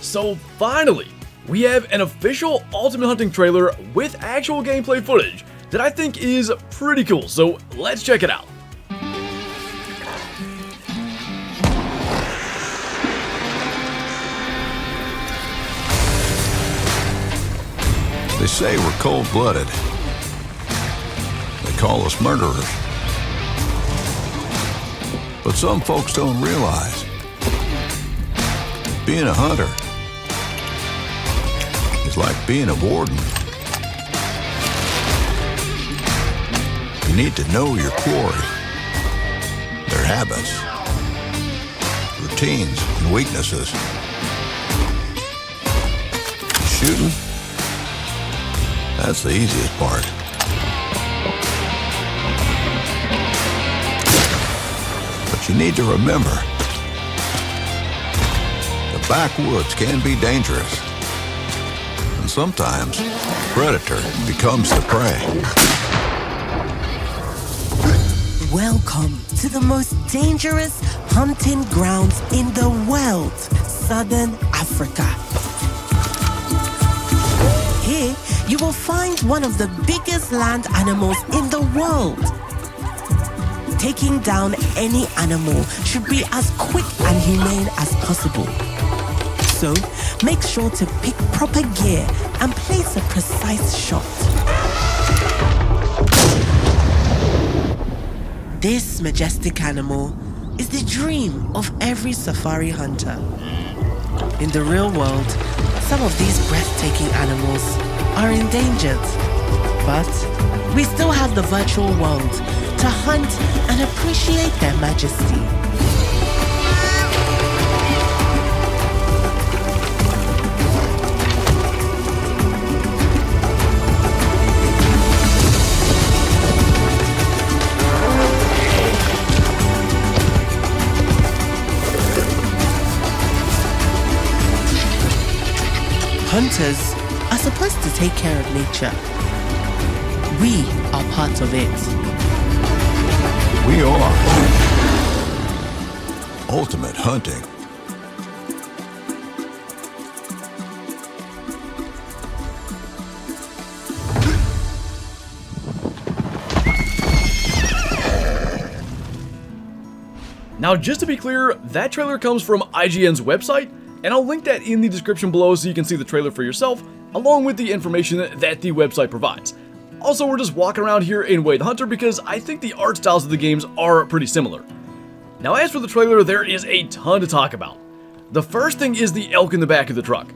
So finally, we have an official Ultimate Hunting trailer with actual gameplay footage that I think is pretty cool, so let's check it out. They say we're cold-blooded. They call us murderers. But some folks don't realize being a hunter is like being a warden. You need to know your quarry, their habits, routines, and weaknesses. Shooting, that's the easiest part. But you need to remember, the backwoods can be dangerous. And sometimes, the predator becomes the prey. Welcome to the most dangerous hunting grounds in the world, Southern Africa. Here, you will find one of the biggest land animals in the world. Taking down any animal should be as quick and humane as possible. So, make sure to pick proper gear and place a precise shot. This majestic animal is the dream of every safari hunter. In the real world, some of these breathtaking animals are endangered. But we still have the virtual world to hunt and appreciate their majesty. Hunters are supposed to take care of nature. We are part of it. We are Ultimate Hunting. Now, just to be clear, that trailer comes from IGN's website, and I'll link that in the description below so you can see the trailer for yourself, along with the information that the website provides. Also, we're just walking around here in Way the Hunter because I think the art styles of the games are pretty similar. Now, as for the trailer, there is a ton to talk about. The first thing is the elk in the back of the truck.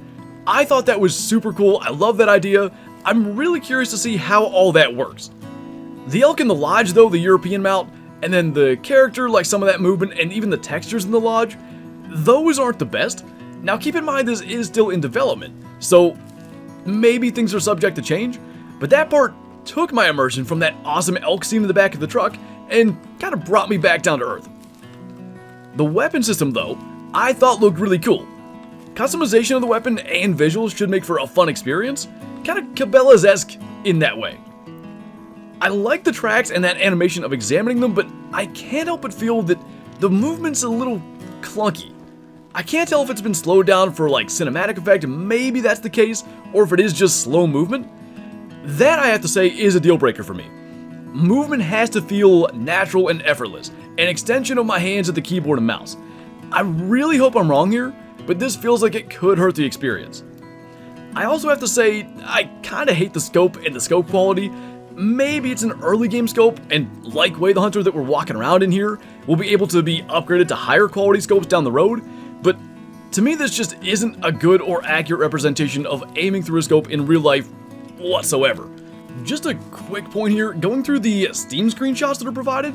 I thought that was super cool. I love that idea. I'm really curious to see how all that works. The elk in the lodge, though, the European mount, and then the character, like some of that movement, and even the textures in the lodge, those aren't the best. Now, keep in mind this is still in development, so maybe things are subject to change, but that part took my immersion from that awesome elk scene in the back of the truck and kind of brought me back down to earth. The weapon system, though, I thought looked really cool. Customization of the weapon and visuals should make for a fun experience, kind of Cabela's-esque in that way. I like the tracks and that animation of examining them, but I can't help but feel that the movement's a little clunky. I can't tell if it's been slowed down for like cinematic effect, maybe that's the case, or if it is just slow movement. That, I have to say, is a deal breaker for me. Movement has to feel natural and effortless, an extension of my hands at the keyboard and mouse. I really hope I'm wrong here, but this feels like it could hurt the experience. I also have to say, I kinda hate the scope and the scope quality. Maybe it's an early game scope, and like Way the Hunter that we're walking around in here, will be able to be upgraded to higher quality scopes down the road, but to me this just isn't a good or accurate representation of aiming through a scope in real life whatsoever. Just a quick point here, going through the Steam screenshots that are provided,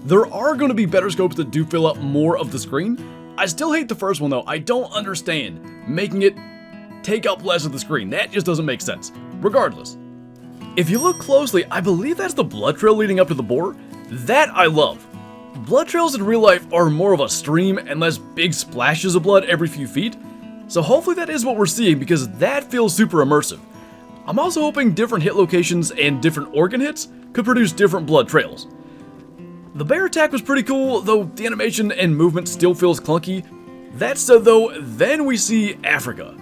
there are going to be better scopes that do fill up more of the screen. I still hate the first one though. I don't understand making it take up less of the screen. That just doesn't make sense. Regardless, if you look closely, I believe that's the blood trail leading up to the boar. That I love. Blood trails in real life are more of a stream and less big splashes of blood every few feet, so hopefully that is what we're seeing because that feels super immersive. I'm also hoping different hit locations and different organ hits could produce different blood trails. The bear attack was pretty cool, though the animation and movement still feels clunky. That said though, then we see Africa.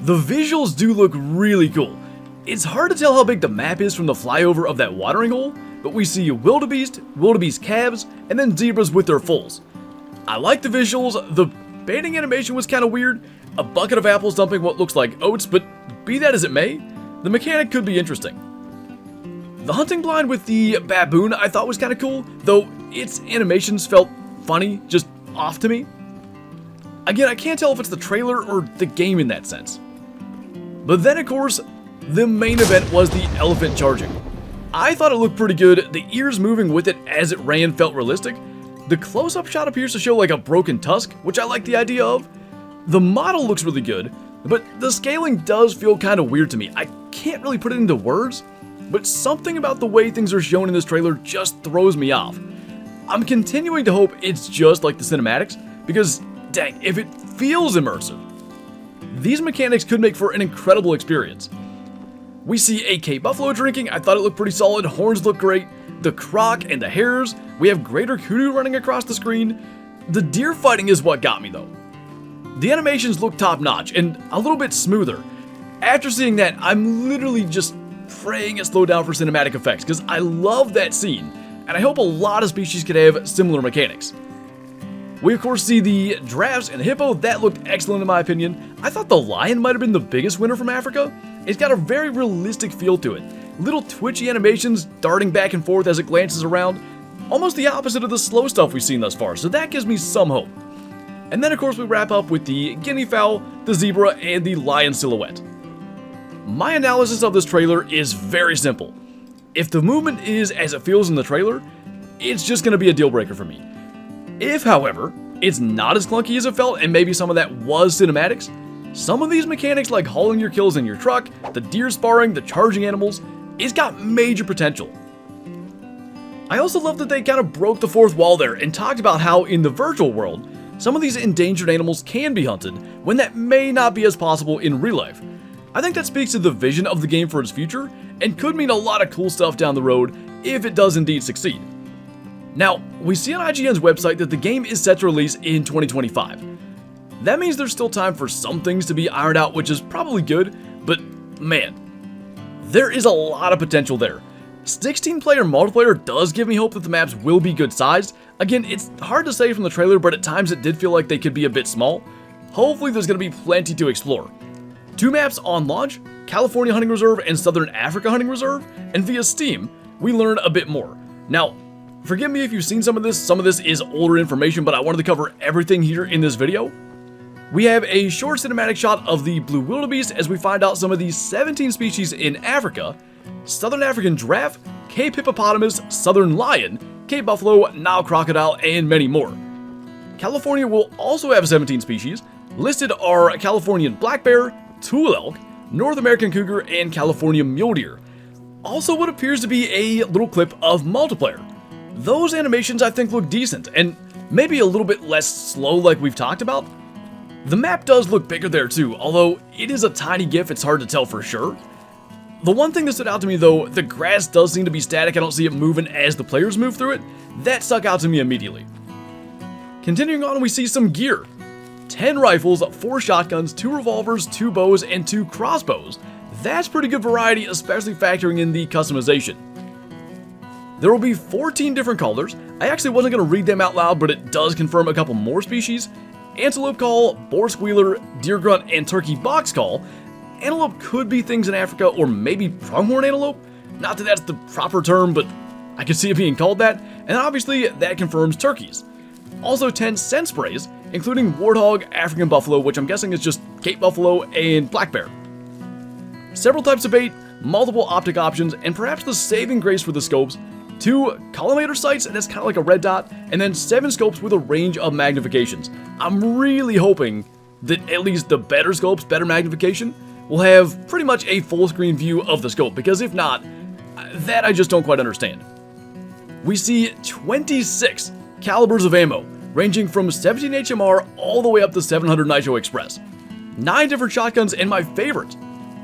The visuals do look really cool. It's hard to tell how big the map is from the flyover of that watering hole, but we see wildebeest calves, and then zebras with their foals. I like the visuals. The baiting animation was kind of weird. A bucket of apples dumping what looks like oats, but be that as it may, the mechanic could be interesting. The hunting blind with the baboon I thought was kind of cool, though its animations felt funny, just off to me. Again, I can't tell if it's the trailer or the game in that sense. But then of course, the main event was the elephant charging. I thought it looked pretty good. The ears moving with it as it ran felt realistic. The close-up shot appears to show like a broken tusk, which I like the idea of. The model looks really good, but the scaling does feel kind of weird to me. I can't really put it into words, but something about the way things are shown in this trailer just throws me off. I'm continuing to hope it's just like the cinematics, because dang, if it feels immersive, these mechanics could make for an incredible experience. We see a Cape Buffalo drinking. I thought it looked pretty solid. Horns look great. The croc and the hares. We have greater kudu running across the screen. The deer fighting is what got me though. The animations look top notch and a little bit smoother. After seeing that, I'm literally just praying it slowed down for cinematic effects because I love that scene and I hope a lot of species could have similar mechanics. We of course see the giraffes and the hippo. That looked excellent in my opinion. I thought the lion might have been the biggest winner from Africa. It's got a very realistic feel to it. Little twitchy animations darting back and forth as it glances around. Almost the opposite of the slow stuff we've seen thus far, so that gives me some hope. And then of course we wrap up with the guinea fowl, the zebra, and the lion silhouette. My analysis of this trailer is very simple. If the movement is as it feels in the trailer, it's just going to be a deal breaker for me. If, however, it's not as clunky as it felt and maybe some of that was cinematics, some of these mechanics like hauling your kills in your truck, the deer sparring, the charging animals, it's got major potential. I also love that they kind of broke the fourth wall there and talked about how in the virtual world, some of these endangered animals can be hunted when that may not be as possible in real life. I think that speaks to the vision of the game for its future and could mean a lot of cool stuff down the road if it does indeed succeed. Now, we see on IGN's website that the game is set to release in 2025. That means there's still time for some things to be ironed out, which is probably good, but man, there is a lot of potential there. 16-player multiplayer does give me hope that the maps will be good sized. Again, it's hard to say from the trailer, but at times it did feel like they could be a bit small. Hopefully there's going to be plenty to explore. 2 maps on launch, California Hunting Reserve and Southern Africa Hunting Reserve, and via Steam, we learn a bit more. Now, forgive me if you've seen some of this is older information, but I wanted to cover everything here in this video. We have a short cinematic shot of the blue wildebeest as we find out some of the 17 species in Africa, Southern African giraffe, Cape hippopotamus, Southern lion, Cape buffalo, Nile crocodile, and many more. California will also have 17 species. Listed are Californian black bear, Tule elk, North American cougar, and California mule deer. Also what appears to be a little clip of multiplayer. Those animations I think look decent, and maybe a little bit less slow like we've talked about. The map does look bigger there too, although it is a tiny GIF, it's hard to tell for sure. The one thing that stood out to me though, the grass does seem to be static, I don't see it moving as the players move through it. That stuck out to me immediately. Continuing on, we see some gear. 10 rifles, 4 shotguns, 2 revolvers, 2 bows, and 2 crossbows. That's pretty good variety, especially factoring in the customization. There will be 14 different colors. I actually wasn't going to read them out loud, but it does confirm a couple more species. Antelope call, boar squealer, deer grunt, and turkey box call. Antelope could be things in Africa, or maybe pronghorn antelope. Not that that's the proper term, but I could see it being called that. And obviously, that confirms turkeys. Also 10 scent sprays, including warthog, African buffalo, which I'm guessing is just Cape buffalo, and black bear. Several types of bait, multiple optic options, and perhaps the saving grace for the scopes, 2 collimator sights, and that's kind of like a red dot, and then 7 scopes with a range of magnifications. I'm really hoping that at least the better scopes, better magnification, will have pretty much a full screen view of the scope, because if not, that I just don't quite understand. We see 26 calibers of ammo, ranging from 17 HMR all the way up to 700 Nitro Express. 9 different shotguns, and my favorite,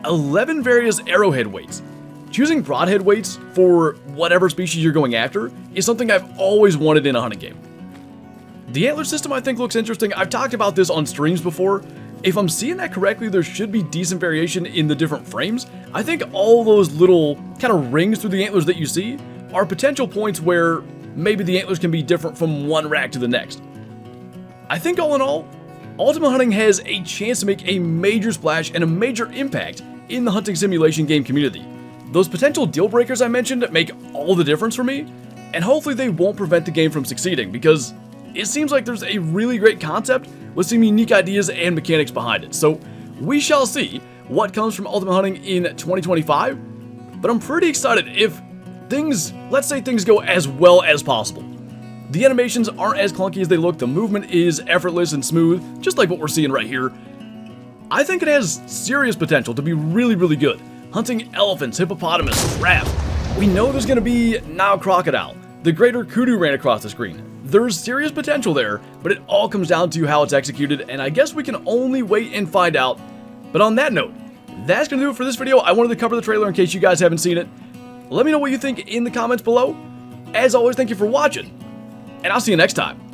11 various arrowhead weights. Choosing broadhead weights for whatever species you're going after is something I've always wanted in a hunting game. The antler system I think looks interesting. I've talked about this on streams before. If I'm seeing that correctly, there should be decent variation in the different frames. I think all those little kind of rings through the antlers that you see are potential points where maybe the antlers can be different from one rack to the next. I think all in all, Ultimate Hunting has a chance to make a major splash and a major impact in the hunting simulation game community. Those potential deal breakers I mentioned make all the difference for me, and hopefully they won't prevent the game from succeeding, because it seems like there's a really great concept with some unique ideas and mechanics behind it. So we shall see what comes from Ultimate Hunting in 2025, but I'm pretty excited if things, let's say things go as well as possible. The animations aren't as clunky as they look, the movement is effortless and smooth, just like what we're seeing right here. I think it has serious potential to be really, really good. Hunting elephants, hippopotamus, giraffe. We know there's going to be Nile crocodile. The greater kudu ran across the screen. There's serious potential there, but it all comes down to how it's executed, and I guess we can only wait and find out. But on that note, that's going to do it for this video. I wanted to cover the trailer in case you guys haven't seen it. Let me know what you think in the comments below. As always, thank you for watching, and I'll see you next time.